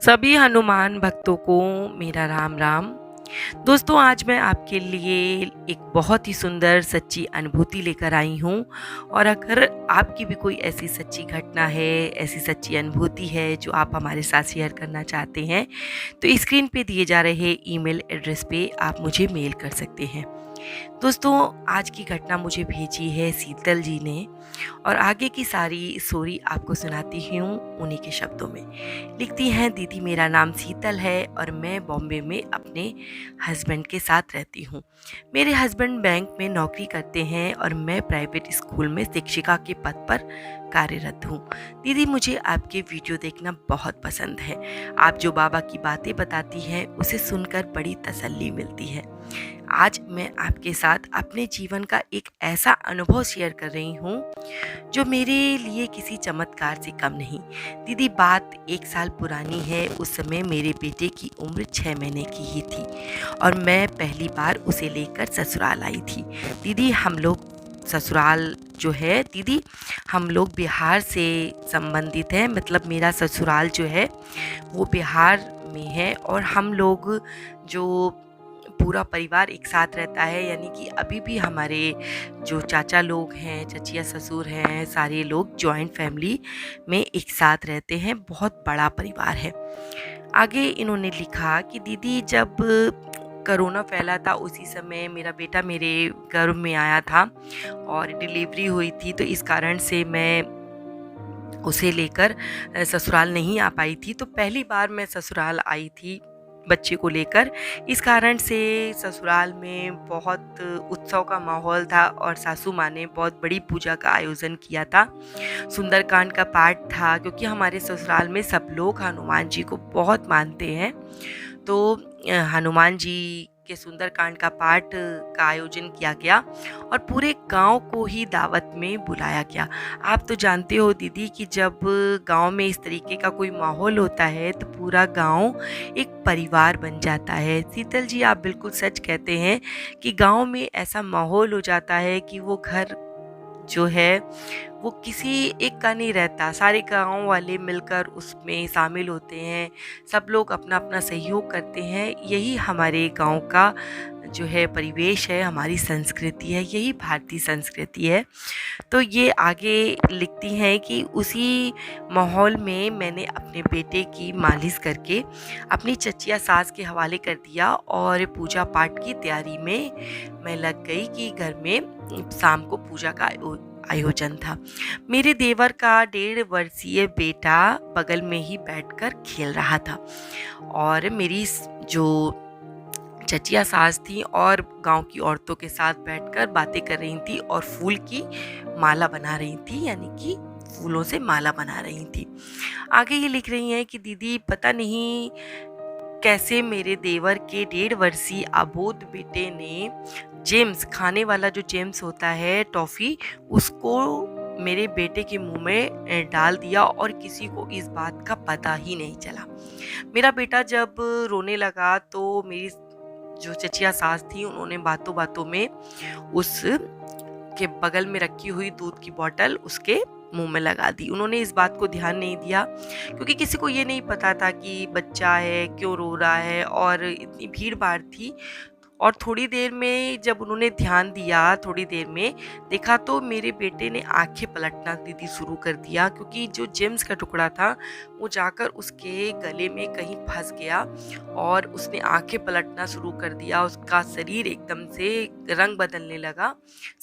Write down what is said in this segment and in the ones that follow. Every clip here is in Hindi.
सभी हनुमान भक्तों को मेरा राम राम। दोस्तों, आज मैं आपके लिए एक बहुत ही सुंदर सच्ची अनुभूति लेकर आई हूँ। और अगर आपकी भी कोई ऐसी सच्ची घटना है, ऐसी सच्ची अनुभूति है जो आप हमारे साथ शेयर करना चाहते हैं, तो स्क्रीन पे दिए जा रहे ईमेल एड्रेस पे आप मुझे मेल कर सकते हैं। दोस्तों, आज की घटना मुझे भेजी है शीतल जी ने, और आगे की सारी स्टोरी आपको सुनाती हूँ उन्हीं के शब्दों में। लिखती हैं, दीदी मेरा नाम शीतल है और मैं बॉम्बे में अपने हस्बैंड के साथ रहती हूँ। मेरे हस्बैंड बैंक में नौकरी करते हैं और मैं प्राइवेट स्कूल में शिक्षिका के पद पर कार्यरत हूँ। दीदी, मुझे आपके वीडियो देखना बहुत पसंद है। आप जो बाबा की बातें बताती हैं उसे सुनकर बड़ी तसल्ली मिलती है। आज मैं आपके साथ अपने जीवन का एक ऐसा अनुभव शेयर कर रही हूँ जो मेरे लिए किसी चमत्कार से कम नहीं। दीदी, बात 1 साल पुरानी है। उस समय मेरे बेटे की उम्र 6 महीने की ही थी और मैं पहली बार उसे लेकर ससुराल आई थी। दीदी, हम लोग ससुराल जो है दीदी हम लोग बिहार से संबंधित हैं। मतलब मेरा ससुराल जो है वो बिहार में है और हम लोग जो पूरा परिवार एक साथ रहता है, यानी कि अभी भी हमारे जो चाचा लोग हैं, चचिया ससुर हैं, सारे लोग जॉइंट फैमिली में एक साथ रहते हैं। बहुत बड़ा परिवार है। आगे इन्होंने लिखा कि दीदी, जब कोरोना फैला था उसी समय मेरा बेटा मेरे गर्भ में आया था और डिलीवरी हुई थी, तो इस कारण से मैं उसे लेकर ससुराल नहीं आ पाई थी। तो पहली बार मैं ससुराल आई थी बच्चे को लेकर। इस कारण से ससुराल में बहुत उत्सव का माहौल था और सासू माँ ने बहुत बड़ी पूजा का आयोजन किया था। सुंदरकांड का पाठ था, क्योंकि हमारे ससुराल में सब लोग हनुमान जी को बहुत मानते हैं। तो हनुमान जी के सुंदरकांड का पाठ का आयोजन किया गया और पूरे गांव को ही दावत में बुलाया गया। आप तो जानते हो दीदी कि जब गांव में इस तरीके का कोई माहौल होता है तो पूरा गांव एक परिवार बन जाता है। शीतल जी, आप बिल्कुल सच कहते हैं कि गांव में ऐसा माहौल हो जाता है कि वो घर जो है वो किसी एक का नहीं रहता। सारे गांव वाले मिलकर उसमें शामिल होते हैं। सब लोग अपना अपना सहयोग करते हैं। यही हमारे गांव का जो है परिवेश है, हमारी संस्कृति है, यही भारतीय संस्कृति है। तो ये आगे लिखती हैं कि उसी माहौल में मैंने अपने बेटे की मालिश करके अपनी चचिया सास के हवाले कर दिया और पूजा पाठ की तैयारी में मैं लग गई कि घर में शाम को पूजा का आयोजन था। मेरे देवर का 1.5 वर्षीय बेटा बगल में ही बैठकर खेल रहा था और मेरी जो चचिया सास थी और गांव की औरतों के साथ बैठकर बातें कर रही थी और फूल की माला बना रही थी, यानी कि फूलों से माला बना रही थी। आगे ये लिख रही हैं कि दीदी, पता नहीं कैसे मेरे देवर के 1.5 वर्षीय अबोध बेटे ने जेम्स, खाने वाला जो जेम्स होता है टॉफी, उसको मेरे बेटे के मुंह में डाल दिया और किसी को इस बात का पता ही नहीं चला। मेरा बेटा जब रोने लगा तो मेरी जो चचिया सास थी उन्होंने बातों बातों में उस के बगल में रखी हुई दूध की बोतल उसके मुंह में लगा दी। उन्होंने इस बात को ध्यान नहीं दिया, क्योंकि किसी को ये नहीं पता था कि बच्चा है, क्यों रो रहा है, और इतनी भीड़ भाड़ थी। और थोड़ी देर में जब उन्होंने ध्यान दिया, थोड़ी देर में देखा तो मेरे बेटे ने आंखें पलटना दीदी शुरू कर दिया, क्योंकि जो जेम्स का टुकड़ा था वो जाकर उसके गले में कहीं फंस गया और उसने आंखें पलटना शुरू कर दिया। उसका शरीर एकदम से रंग बदलने लगा,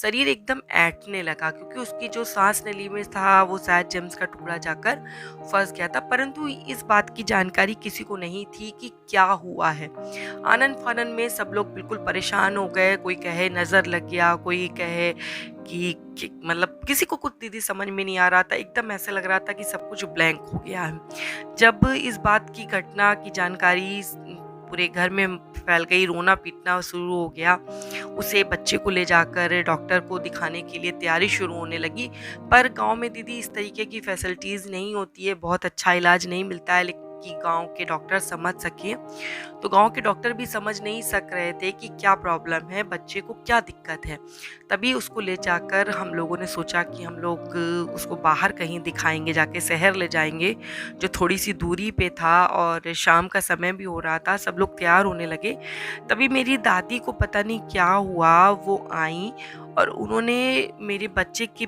शरीर एकदम ऐंठने लगा, क्योंकि उसकी जो सांस नली में था वो शायद जेम्स का टुकड़ा जाकर फंस गया था। परंतु इस बात की जानकारी किसी को नहीं थी कि क्या हुआ है। आनन फानन में सब लोग बिल्कुल परेशान हो गए। कोई कहे नज़र लग गया, कोई कहे कि मतलब किसी को कुछ दीदी समझ में नहीं आ रहा था। एकदम ऐसा लग रहा था कि सब कुछ ब्लैंक हो गया है। जब इस बात की घटना की जानकारी पूरे घर में फैल गई, रोना पीटना शुरू हो गया। उसे बच्चे को ले जाकर डॉक्टर को दिखाने के लिए तैयारी शुरू होने लगी। पर गांव में दीदी इस तरीके की फैसिलिटीज़ नहीं होती है, बहुत अच्छा इलाज नहीं मिलता है। कि गांव के डॉक्टर समझ सकें। तो गांव के डॉक्टर भी समझ नहीं सक रहे थे कि क्या प्रॉब्लम है, बच्चे को क्या दिक्कत है। तभी उसको ले जाकर हम लोगों ने सोचा कि हम लोग उसको बाहर कहीं दिखाएंगे, जाके शहर ले जाएंगे जो थोड़ी सी दूरी पे था, और शाम का समय भी हो रहा था, सब लोग तैयार होने लगे। तभी मेरी दादी को पता नहीं क्या हुआ, वो आई और उन्होंने मेरे बच्चे की,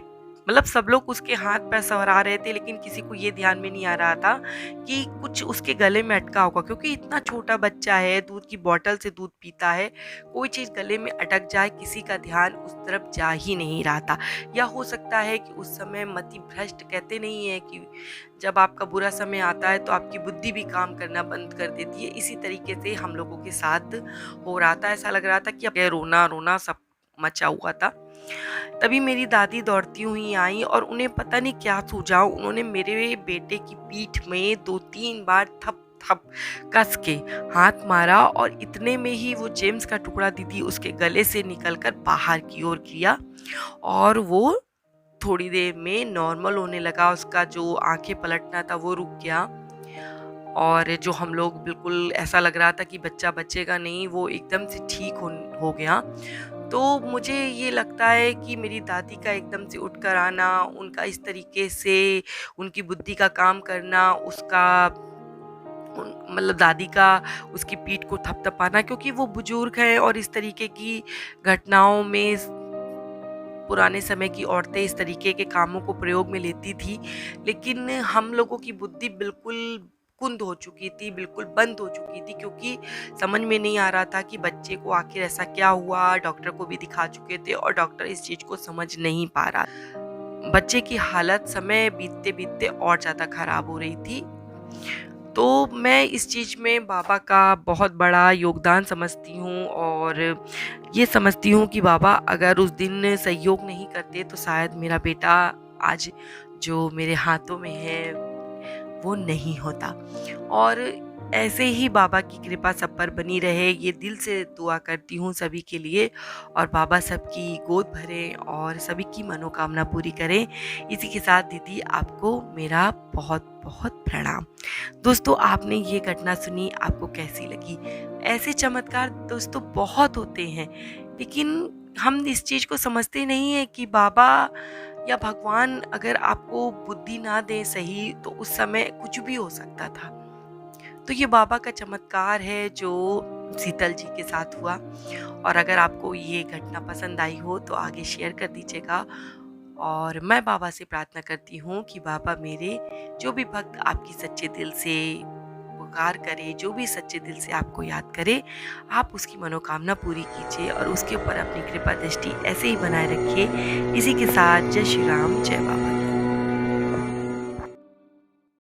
मतलब सब लोग उसके हाथ पैर सहरा रहे थे, लेकिन किसी को ये ध्यान में नहीं आ रहा था कि कुछ उसके गले में अटका होगा, क्योंकि इतना छोटा बच्चा है, दूध की बोतल से दूध पीता है, कोई चीज़ गले में अटक जाए, किसी का ध्यान उस तरफ जा ही नहीं रहा था। या हो सकता है कि उस समय मति भ्रष्ट, कहते नहीं है कि जब आपका बुरा समय आता है तो आपकी बुद्धि भी काम करना बंद कर देती है, इसी तरीके से हम लोगों के साथ हो रहा था। ऐसा लग रहा था कि अब रोना रोना सब मचा हुआ था। तभी मेरी दादी दौड़ती हुई आई और उन्हें पता नहीं क्या सूझा, उन्होंने मेरे बेटे की पीठ में 2-3 बार थप थप कस के हाथ मारा, और इतने में ही वो जेम्स का टुकड़ा दीदी उसके गले से निकलकर बाहर की ओर किया, और वो थोड़ी देर में नॉर्मल होने लगा। उसका जो आंखें पलटना था वो रुक गया, और जो हम लोग बिल्कुल ऐसा लग रहा था कि बच्चा बचेगा नहीं, वो एकदम से ठीक हो गया। तो मुझे ये लगता है कि मेरी दादी का एकदम से उठकर आना, उनका इस तरीके से उनकी बुद्धि का काम करना, उसका मतलब दादी का उसकी पीठ को थपथपाना, क्योंकि वो बुजुर्ग है और इस तरीके की घटनाओं में पुराने समय की औरतें इस तरीके के कामों को प्रयोग में लेती थी। लेकिन हम लोगों की बुद्धि बिल्कुल कुंद हो चुकी थी, बिल्कुल बंद हो चुकी थी, क्योंकि समझ में नहीं आ रहा था कि बच्चे को आखिर ऐसा क्या हुआ। डॉक्टर को भी दिखा चुके थे और डॉक्टर इस चीज़ को समझ नहीं पा रहा। बच्चे की हालत समय बीतते बीतते और ज़्यादा खराब हो रही थी। तो मैं इस चीज़ में बाबा का बहुत बड़ा योगदान समझती हूँ, और ये समझती हूँ कि बाबा अगर उस दिन सहयोग नहीं करते तो शायद मेरा बेटा आज जो मेरे हाथों में है वो नहीं होता। और ऐसे ही बाबा की कृपा सब पर बनी रहे, ये दिल से दुआ करती हूँ सभी के लिए, और बाबा सबकी गोद भरें और सभी की मनोकामना पूरी करें। इसी के साथ दीदी आपको मेरा बहुत बहुत प्रणाम। दोस्तों, आपने ये घटना सुनी, आपको कैसी लगी? ऐसे चमत्कार दोस्तों बहुत होते हैं, लेकिन हम इस चीज़ को समझते नहीं हैं कि बाबा या भगवान अगर आपको बुद्धि ना दे सही, तो उस समय कुछ भी हो सकता था। तो ये बाबा का चमत्कार है जो शीतल जी के साथ हुआ। और अगर आपको ये घटना पसंद आई हो तो आगे शेयर कर दीजिएगा। और मैं बाबा से प्रार्थना करती हूँ कि बाबा मेरे जो भी भक्त आपकी सच्चे दिल से पुकार करे, जो भी सच्चे दिल से आपको याद करे, आप उसकी मनोकामना पूरी कीजिए और उसके ऊपर अपनी कृपा दृष्टि ऐसे ही बनाए रखिए। इसी के साथ जय श्री राम, जय बाबा।